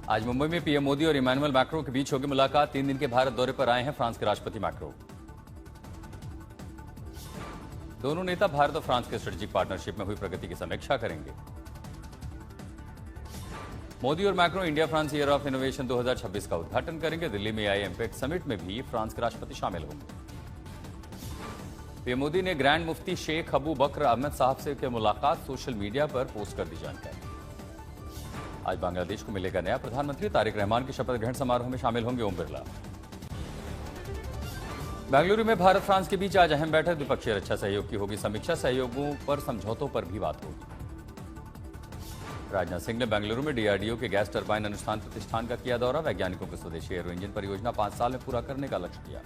आज मुंबई में पीएम मोदी और इमैनुअल मैक्रों के बीच होगी मुलाकात। 3 दिन के भारत दौरे पर आए हैं फ्रांस के राष्ट्रपति मैक्रों। दोनों नेता भारत और फ्रांस के स्ट्रेटेजिक पार्टनरशिप में हुई प्रगति की समीक्षा करेंगे। मोदी और Macron India France year of innovation 2026 का उद्घाटन करेंगे। दिल्ली में आई इम्पैक्ट समिट में भी फ्रांस के राष्ट्रपति शामिल होंगे। पीएम मोदी ने ग्रैंड मुफ्ती शेख अबू बकर अहमद साहब से की मुलाकात, सोशल मीडिया पर पोस्ट कर दी जानकारी। आज बांग्लादेश को मिलेगा नया प्रधानमंत्री। तारिक रहमान के शपथ ग्रहण समारोह में शामिल होंगे ओम बिरला। बेंगलुरु में भारत फ्रांस के बीच आज अहम बैठक, द्विपक्षीय रक्षा सहयोग की होगी समीक्षा। सहयोगों पर समझौतों पर भी बात होगी। राजनाथ सिंह ने बेंगलुरु में डीआरडीओ के गैस टरबाइन अनुसंधान प्रतिष्ठान का किया दौरा। वैज्ञानिकों के स्वदेशी एरो इंजन परियोजना 5 साल में पूरा करने का लक्ष्य दिया।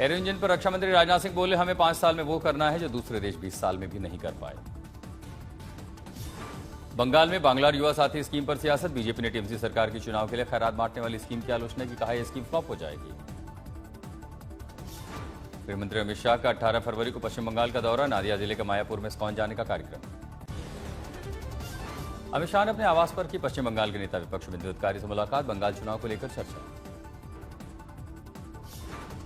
एरो इंजन पर रक्षा मंत्री राजनाथ सिंह बोले, हमें 5 साल में वो करना है जो दूसरे देश 20 साल में भी नहीं कर पाए। बंगाल में बांग्लार युवा साथी स्कीम पर सियासत। बीजेपी ने टीएमसी सरकार की चुनाव के लिए खैरात बांटने वाली स्कीम की आलोचना की, कहा यह स्कीम फ्लॉप हो जाएगी। गृहमंत्री अमित शाह का 18 फरवरी को पश्चिम बंगाल का दौरा। नादिया जिले के मायापुर में इस्कॉन जाने का कार्यक्रम। अमित शाह ने अपने आवास पर की पश्चिम बंगाल के नेता विपक्ष बिंदु अधिकारी से मुलाकात। बंगाल चुनाव को लेकर चर्चा।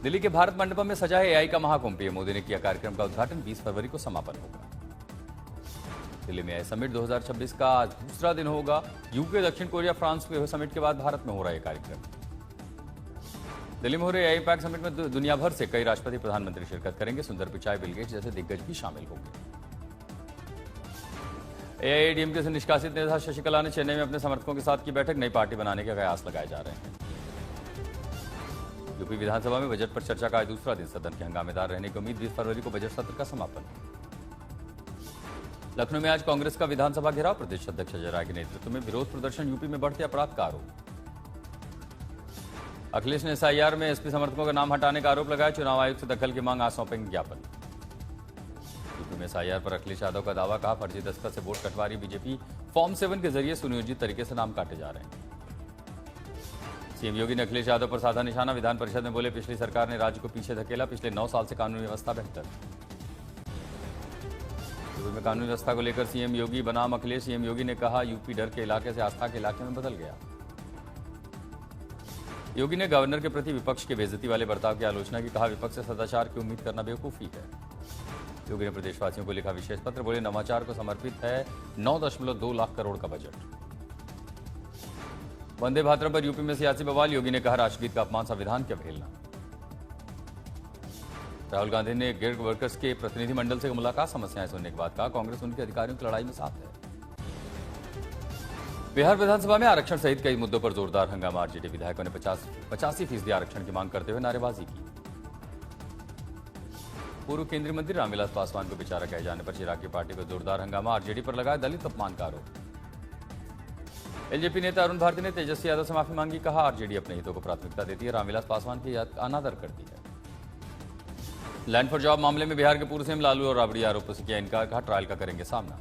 दिल्ली के भारत मंडपम में सजा है एआई का महाकुंभ। पीएम मोदी ने किया कार्यक्रम का उद्घाटन। 20 फरवरी को समापन होगा। दिल्ली में एआई समिट 2026 का आज दूसरा दिन होगा। यूके, दक्षिण कोरिया, फ्रांस के समिट के बाद भारत में हो रहा है कार्यक्रम। दिल्ली में हो रहे एआई पैक समिट में दुनिया भर से कई राष्ट्रपति प्रधानमंत्री शिरकत करेंगे। सुंदर पिचाई, बिल गेट्स जैसे दिग्गज भी शामिल होंगे। एआईएडीएमके से निष्कासित नेता शशिकला ने चेन्नई में अपने समर्थकों के साथ की बैठक। नई पार्टी बनाने के कयास लगाए जा रहे हैं। यूपी विधानसभा में बजट पर चर्चा का आज दूसरा दिन। सदन के हंगामेदार रहने की उम्मीद। 20 फरवरी को बजट सत्र का समापन। लखनऊ में आज कांग्रेस का विधानसभा घेराव। प्रदेश अध्यक्ष अजय राय के नेतृत्व में विरोध प्रदर्शन। यूपी में बढ़ते अपराध का आरोप। अखिलेश ने एसआईआर में एसपी समर्थकों का नाम हटाने का आरोप लगाया। चुनाव आयोग से दखल की मांग, आज सौंपेंगे ज्ञापन। यूपी में एसआईआर पर अखिलेश यादव का दावा, कहा फर्जी दस्तखत से वोट कटवा रही बीजेपी। फॉर्म 7 के जरिए सुनियोजित तरीके से नाम काटे जा रहे हैं। सीएम योगी ने अखिलेश यादव पर साधा निशाना। विधान परिषद में बोले, पिछली सरकार ने राज्य को पीछे धकेला। पिछले 9 साल से कानूनी व्यवस्था बेहतर। यूपी में कानूनी व्यवस्था को लेकर सीएम योगी बनाम अखिलेश। सीएम योगी ने कहा, यूपी डर के इलाके से आस्था के इलाके में बदल गया। योगी ने गवर्नर के प्रति विपक्ष के बेइज्जती वाले बर्ताव की आलोचना की, कहा विपक्ष से सदाचार की उम्मीद करना बेवकूफी है। योगी ने प्रदेशवासियों को लिखा विशेष पत्र। बोले, नवाचार को समर्पित है 9.2 लाख करोड़ का बजट। वंदे भारत पर यूपी में सियासी बवाल। योगी ने कहा, राष्ट्रगीत का अपमान संविधान की अवहेलना। राहुल गांधी ने गिग वर्कर्स के प्रतिनिधिमंडल से मुलाकात। समस्याएं सुनने के बाद कहा, कांग्रेस उनके अधिकारियों की लड़ाई में साथ है। बिहार विधानसभा में आरक्षण सहित कई मुद्दों पर जोरदार हंगामा। आरजेडी विधायकों ने 85% आरक्षण की मांग करते हुए नारेबाजी की। पूर्व केंद्रीय मंत्री रामविलास पासवान को बेचारा कहे जाने पर चिराग की पार्टी को जोरदार हंगामा। आरजेडी पर लगाया दलित अपमान का आरोप। एलजेपी नेता अरुण भारती ने तेजस्वी यादव से माफी मांगी। कहा, आरजेडी अपने हितों को प्राथमिकता देती है, रामविलास पासवान की अनादर करती है। लैंड फॉर जॉब मामले में बिहार के पूर्व सीएम लालू और राबड़ी आरोपों से किया इनकार। कहा, ट्रायल का करेंगे सामना।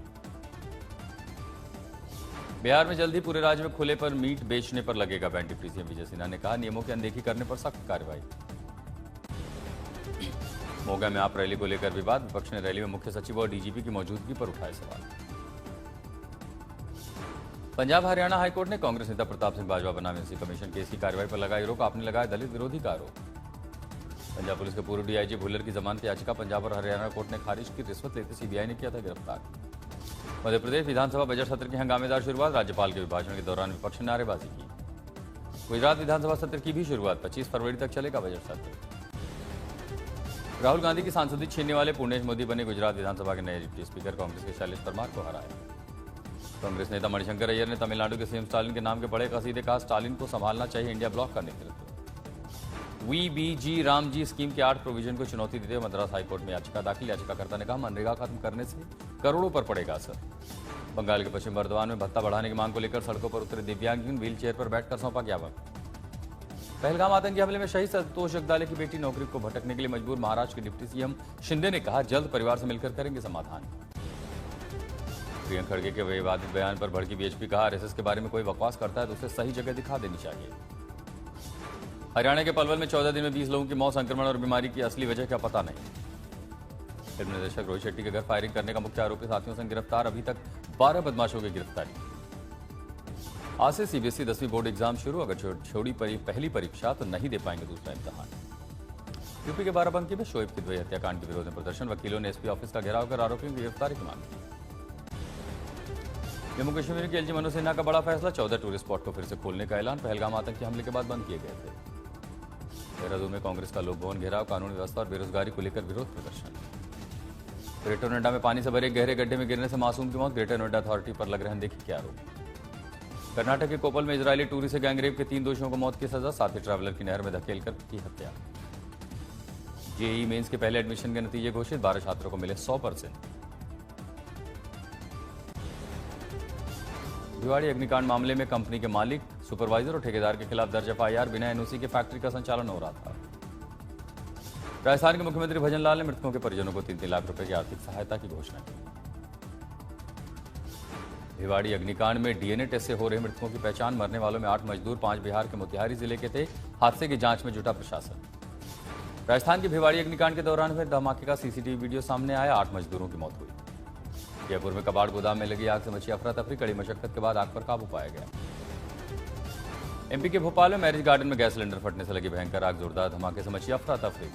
बिहार में जल्द ही पूरे राज्य में खुले पर मीट बेचने पर लगेगा ban. Deputy CM Vijay Sinha ने कहा, नियमों की अनदेखी करने पर सख्त कार्रवाई। मोगा में आप रैली को लेकर विवाद। विपक्ष ने रैली में मुख्य सचिव और डीजीपी की मौजूदगी पर उठाए सवाल। पंजाब हरियाणा हाईकोर्ट ने कांग्रेस नेता प्रताप सिंह बाजवा बनाम एनसी कमीशन केस की कार्रवाई पर लगाई रोक। आपने लगाया दलित विरोधी का आरोप। पंजाब पुलिस के पूर्व डीआईजी भुल्लर की जमानत याचिका पंजाब और हरियाणा कोर्ट ने खारिज की। रिश्वत लेते सीबीआई ने किया था गिरफ्तार। मध्य प्रदेश विधानसभा बजट सत्र की हंगामेदार शुरुआत। राज्यपाल के अभिभाषण के दौरान विपक्ष ने नारेबाजी की। गुजरात विधानसभा सत्र की भी शुरुआत। 25 फरवरी तक चलेगा बजट सत्र। राहुल गांधी की सांसदी छीनने वाले पूर्णेश मोदी बने गुजरात विधानसभा के नए डिप्टी स्पीकर। कांग्रेस के शैलेश परमार को हराया। कांग्रेस नेता मणिशंकर अय्यर ने तमिलनाडु के सीएम स्टालिन के नाम के बड़े कसीदे। कहा, स्टालिन को संभालना चाहिए इंडिया ब्लॉक का नेतृत्व। वीबीजी रामजी स्कीम के 8 प्रोविजन को चुनौती देते हुए मद्रास हाईकोर्ट में याचिका दाखिल। याचिकाकर्ता ने कहा, मनरेगा खत्म करने से करोड़ों पर पड़ेगा असर। बंगाल के पश्चिम बर्धमान में भत्ता बढ़ाने की मांग को लेकर सड़कों पर उतरे दिव्यांगजन। व्हील चेयर पर बैठकर सौंपा ज्ञापन। पहलगाम आतंकी हमले में शहीद संतोष जगदाले की बेटी नौकरी को भटकने के लिए मजबूर। महाराष्ट्र के डिप्टी सीएम शिंदे ने कहा, जल्द परिवार से मिलकर करेंगे समाधान। प्रियंका खड़गे के विवादित बयान पर भड़की बीएचपी। कहा, आरएसएस के बारे में कोई बकवास करता है तो उसे सही जगह दिखा देनी चाहिए। हरियाणा के पलवल में 14 दिन में 20 लोगों की मौत। संक्रमण और बीमारी की असली वजह क्या पता नहीं। फिल्म निर्देशक रोहित शेट्टी के घर फायरिंग करने का मुख्य आरोपी साथियों से गिरफ्तार। अभी तक 12 बदमाशों की गिरफ्तारी। आज से सीबीएसई 10वीं बोर्ड एग्जाम शुरू। अगर छोड़ी पहली परीक्षा तो नहीं दे पाएंगे दूसरा इम्तहान। यूपी के बाराबंकी में शोएब किदवई हत्याकांड के विरोध में प्रदर्शन। वकीलों ने एसपी ऑफिस का घेराव कर आरोपियों की गिरफ्तारी की मांग की। जम्मू कश्मीर के एलजी मनोज सिन्हा का बड़ा फैसला। 14 टूरिस्ट स्पॉट को फिर से खोलने का ऐलान। पहलगाम आतंकी हमले के बाद बंद किए गए थे। देहरादून में कांग्रेस का लोक भवन घेराव। कानून व्यवस्था और बेरोजगारी को लेकर विरोध प्रदर्शन। ग्रेटर नोएडा में पानी से भरे गहरे गड्ढे में गिरने से मासूम की मौत। ग्रेटर नोएडा अथॉरिटी पर लग रहे हैं देखिए क्या आरोप। कर्नाटक के कोपल में इजरायली टूरिस्ट से गैंगरेप के 3 दोषियों को मौत की सजा। साथ ही ट्रैवलर की नहर में धकेलकर की हत्या। जेईई मेंस के पहले एडमिशन के नतीजे घोषित। 12 छात्रों को मिले 100%। भिवाड़ी अग्निकांड मामले में कंपनी के मालिक, सुपरवाइजर और ठेकेदार के खिलाफ दर्ज एफआईआर। बिना एनओसी के फैक्ट्री का संचालन हो रहा था। राजस्थान के मुख्यमंत्री भजन लाल ने मृतकों के परिजनों को 3-3 लाख रुपए की आर्थिक सहायता की घोषणा की। भिवाड़ी अग्निकांड में डीएनए टेस्ट से हो रहे मृतकों की पहचान। मरने वालों में 8 मजदूर, 5 बिहार के मोतिहारी जिले के थे। हादसे की जांच में जुटा प्रशासन। राजस्थान के भिवाड़ी अग्निकांड के दौरान हुए धमाके का सीसीटीवी वीडियो सामने आया। 8 मजदूरों की मौत हुई। जयपुर में कबाड़ गोदाम में लगी आग से मची अफरा तफरी। कड़ी मशक्कत के बाद आग पर काबू पाया गया। एमपी के भोपाल में मैरिज गार्डन में गैस सिलेंडर फटने से लगी भयंकर आग। जोरदार धमाके से मची अफरा तफरी।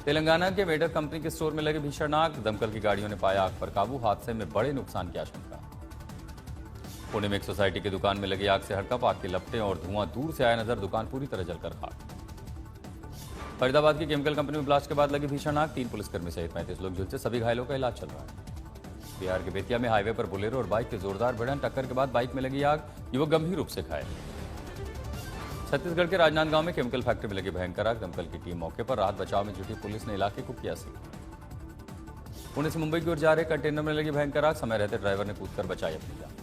तेलंगाना के वेडर कंपनी के स्टोर में लगे भीषण आग। दमकल की गाड़ियों ने पाया आग पर काबू। हादसे में बड़े नुकसान की आशंका। पुणे में एक सोसाइटी की दुकान में लगी आग से हड़कंप। आग की लपटें और धुआं दूर से आया नजर। दुकान पूरी तरह जलकर खाक। फरीदाबाद की केमिकल कंपनी में ब्लास्ट के बाद लगी भीषण आग। 3 पुलिसकर्मी सहित 35 लोग झुलसे। सभी घायलों का इलाज चल रहा है। बिहार के बेतिया में हाईवे पर बोलेरो और बाइक की जोरदार भिड़ंत। टक्कर के बाद बाइक में लगी आग। युवक गंभीर रूप से घायल। छत्तीसगढ़ के राजनांदगांव में केमिकल फैक्ट्री में लगी भयंकर आग। दमकल की टीम मौके पर। राहत बचाव में जुटी पुलिस ने इलाके को किया सील। पुणे से मुंबई की ओर जा रहे कंटेनर में लगी भयंकर आग। समय रहते ड्राइवर ने कूदकर बचाई अपनी जान।